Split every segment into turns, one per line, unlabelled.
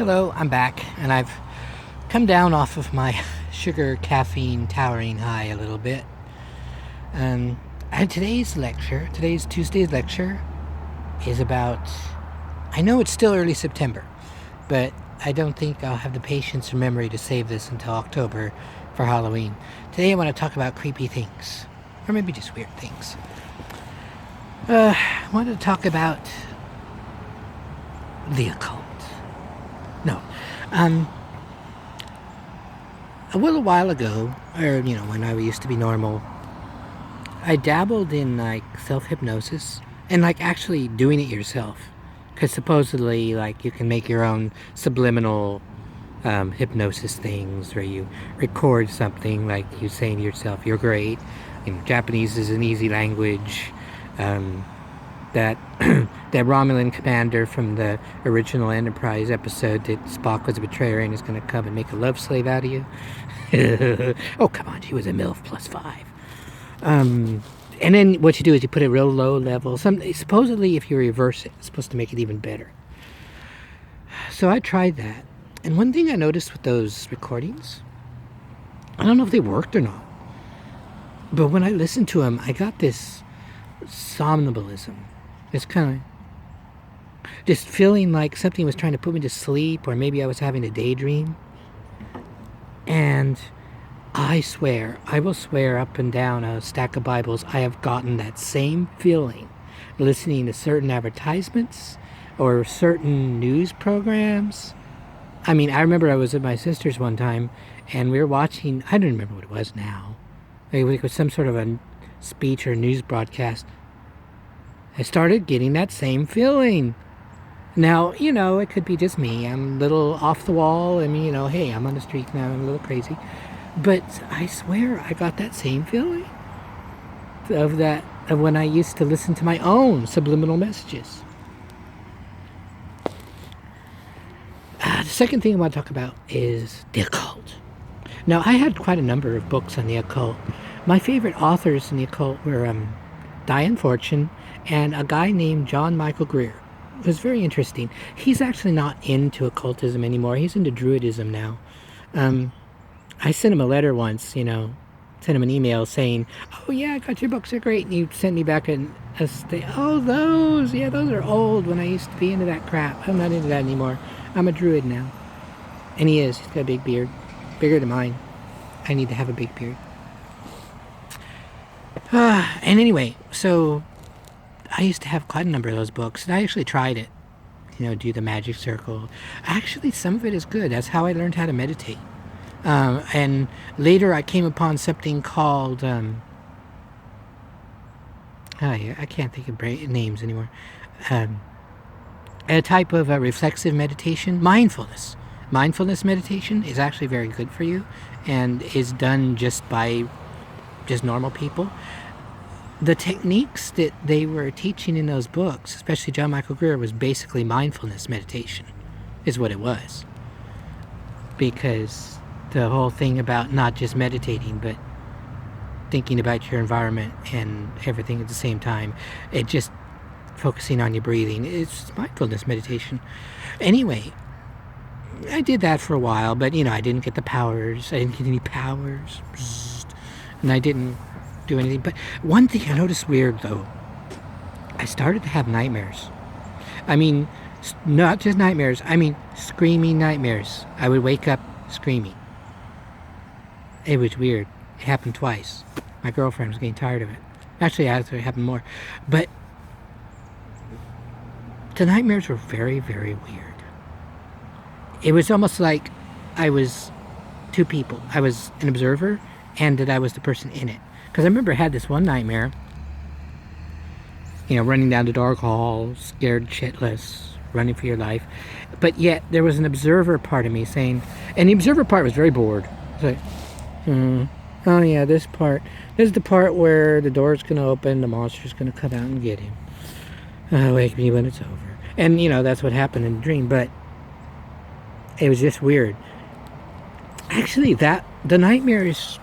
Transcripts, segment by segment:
Hello, I'm back, and I've come down off of my sugar caffeine towering high a little bit. And today's Tuesday's lecture, is about, I know it's still early September, but I don't think I'll have the patience or memory to save this until October for Halloween. Today I want to talk about creepy things, or maybe just weird things. I want to talk about the occult. No. A little while ago, or, when I used to be normal, I dabbled in, self-hypnosis and, actually doing it yourself. Because supposedly, you can make your own subliminal hypnosis things, or you record something, like you saying to yourself, you're great. Japanese is an easy language. That that Romulan commander from the original Enterprise episode that Spock was a betrayer and is going to come and make a love slave out of you. Oh, come on, she was a MILF +5. And then what you do is you put it real low level. Supposedly, if you reverse it, it's supposed to make it even better. So I tried that. And one thing I noticed with those recordings, I don't know if they worked or not, but when I listened to them, I got this somnambulism. It's kind of just feeling like something was trying to put me to sleep, or maybe I was having a daydream. And I will swear up and down a stack of Bibles, I have gotten that same feeling listening to certain advertisements or certain news programs. I remember I was at my sister's one time, and we were watching, I don't remember what it was now. It was some sort of a speech or news broadcast. I started getting that same feeling. Now, it could be just me. I'm a little off the wall. Hey, I'm on the street now. I'm a little crazy. But I swear I got that same feeling of when I used to listen to my own subliminal messages. The second thing I want to talk about is the occult. Now, I had quite a number of books on the occult. My favorite authors in the occult were Diane Fortune and a guy named John Michael Greer. It was very interesting. He's actually not into occultism anymore. He's into Druidism now. I sent him a letter once, sent him an email saying, oh yeah, I got your books, they're great. And he sent me back those are old when I used to be into that crap. I'm not into that anymore. I'm a Druid now. And he's got a big beard, bigger than mine. I need to have a big beard. And anyway, so I used to have quite a number of those books, and I actually tried it, do the magic circle. Actually, some of it is good. That's how I learned how to meditate. And later I came upon something called, I can't think of names anymore. A type of reflexive meditation, mindfulness. Mindfulness meditation is actually very good for you, and is done just by normal people. The techniques that they were teaching in those books, especially John Michael Greer, was basically mindfulness meditation, is what it was. Because the whole thing about not just meditating, but thinking about your environment and everything at the same time, it just focusing on your breathing, it's mindfulness meditation. Anyway, I did that for a while, but I didn't get the powers. I didn't get any powers. And I didn't do anything. But one thing I noticed weird, though, I started to have nightmares. Not just nightmares, screaming nightmares. I would wake up screaming. It was weird. It happened twice. My girlfriend was getting tired of it. Actually, it happened more. But the nightmares were very, very weird. It was almost like I was two people. I was an observer, and that I was the person in it. Because I remember I had this one nightmare, running down the dark hall, scared shitless, running for your life. But yet, there was an observer part of me saying, and the observer part was very bored. It's like, oh yeah, this is the part where the door's going to open, the monster's going to come out and get him. Wake me when it's over. And, that's what happened in the dream, but it was just weird. Actually, the nightmares,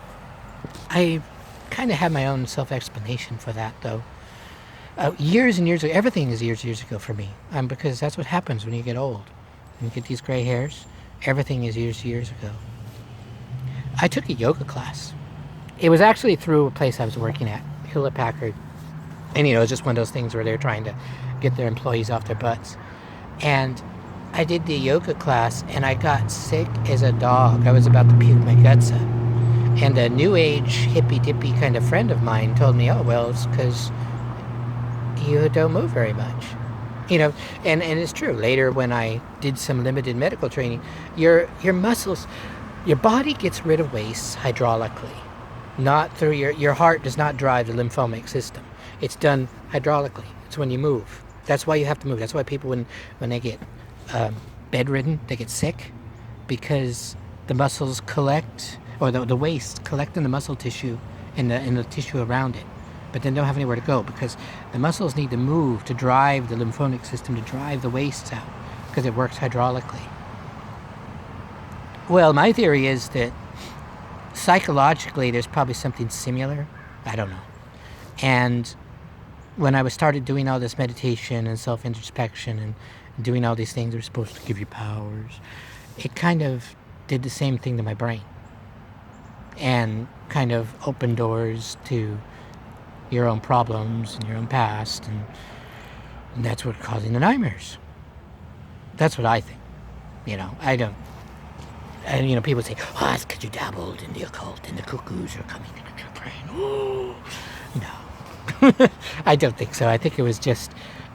I kind of have my own self-explanation for that, though. Years and years ago, everything is years ago for me, because that's what happens when you get old. and you get these gray hairs. Everything is years ago. I took a yoga class. It was actually through a place I was working at, Hewlett Packard. And, it was just one of those things where they're trying to get their employees off their butts. And I did the yoga class, and I got sick as a dog. I was about to puke my guts up. And a new age, hippy-dippy kind of friend of mine told me, oh, well, it's because you don't move very much. And it's true. Later, when I did some limited medical training, your muscles, your body gets rid of waste hydraulically. Not through your heart does not drive the lymphomic system. It's done hydraulically. It's when you move. That's why you have to move. That's why people, when they get bedridden, they get sick, because the muscles collect, or the waste collect in the muscle tissue, in the tissue around it, but then don't have anywhere to go, because the muscles need to move to drive the lymphomic system, to drive the wastes out, because it works hydraulically. Well, my theory is that psychologically there's probably something similar. I don't know. And when I started doing all this meditation and self-introspection and doing all these things that are supposed to give you powers, it kind of did the same thing to my brain, and kind of opened doors to your own problems and your own past, and that's what's causing the nightmares. That's what I think. I don't. And people say, oh, it's because you dabbled in the occult and the cuckoos are coming into your brain. Oh. No. I don't think so. I think it was just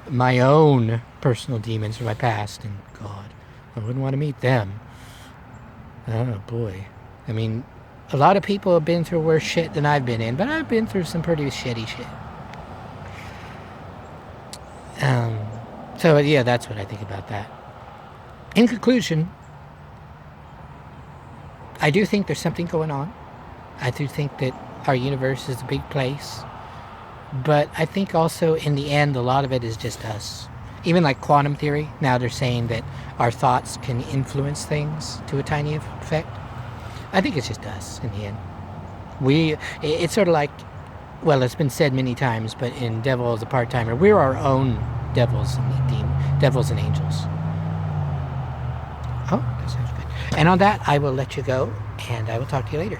my own personal demons from my past, and God, I wouldn't want to meet them. Oh boy. I mean, a lot of people have been through worse shit than I've been in, but I've been through some pretty shitty shit. So yeah, that's what I think about that. In conclusion, I do think there's something going on. I do think that our universe is a big place. But I think also in the end, a lot of it is just us. Even like quantum theory, now they're saying that our thoughts can influence things to a tiny effect. I think it's just us in the end. It's sort of like, well, it's been said many times, but in Devil as a Part-Timer, we're our own devils and angels. Oh, that sounds good. And on that, I will let you go, and I will talk to you later.